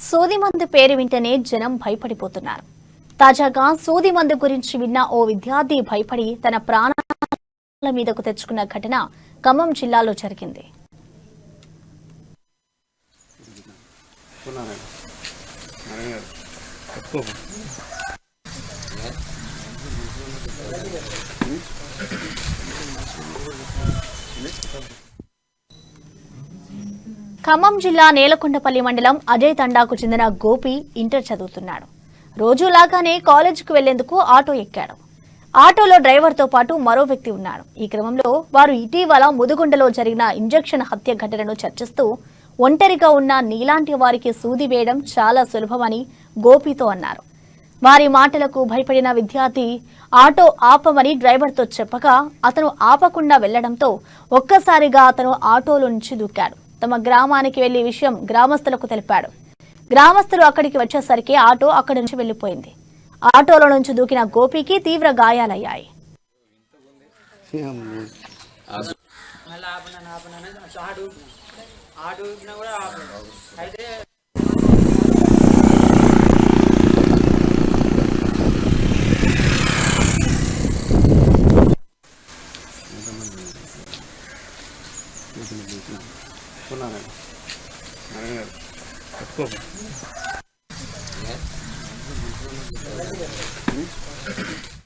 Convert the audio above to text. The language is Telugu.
సూది మందు పేరు వింటేనే జనం భయపడిపోతున్నారు. తాజాగా సూది మందు గురించి విన్న ఓ విద్యార్థి భయపడి తన ప్రాణాల మీదకు తెచ్చుకున్న ఘటన ఖమ్మం జిల్లాలో జరిగింది. ఖమ్మం జిల్లా నేలకొండపల్లి మండలం అజయ్ తండాకు చెందిన గోపి ఇంటర్ చదువుతున్నాడు. రోజులాగానే కాలేజీకి వెళ్లేందుకు ఆటో ఎక్కాడు. ఆటోలో డ్రైవర్తో పాటు మరో వ్యక్తి ఉన్నాడు. ఈ క్రమంలో వారు ఇటీవల ముదుగుండలో జరిగిన ఇంజెక్షన్ హత్య ఘటనను చర్చిస్తూ ఒంటరిగా ఉన్న నీలాంటి వారికి సూది వేయడం చాలా సులభమని గోపితో అన్నారు. వారి మాటలకు భయపడిన విద్యార్థి ఆటో ఆపమని డ్రైవర్తో చెప్పగా అతను ఆపకుండా వెళ్లడంతో ఒక్కసారిగా అతను ఆటోలో నుంచి దూకాడు. తమ గ్రామానికి వెళ్లి విషయం గ్రామస్తులకు తెలిపాడు. గ్రామస్తులు అక్కడికి వచ్చేసరికి ఆటో అక్కడి నుంచి వెళ్లిపోయింది. ఆటోలో నుంచి దూకిన గోపికి తీవ్ర గాయాలయ్యాయి. Thank you.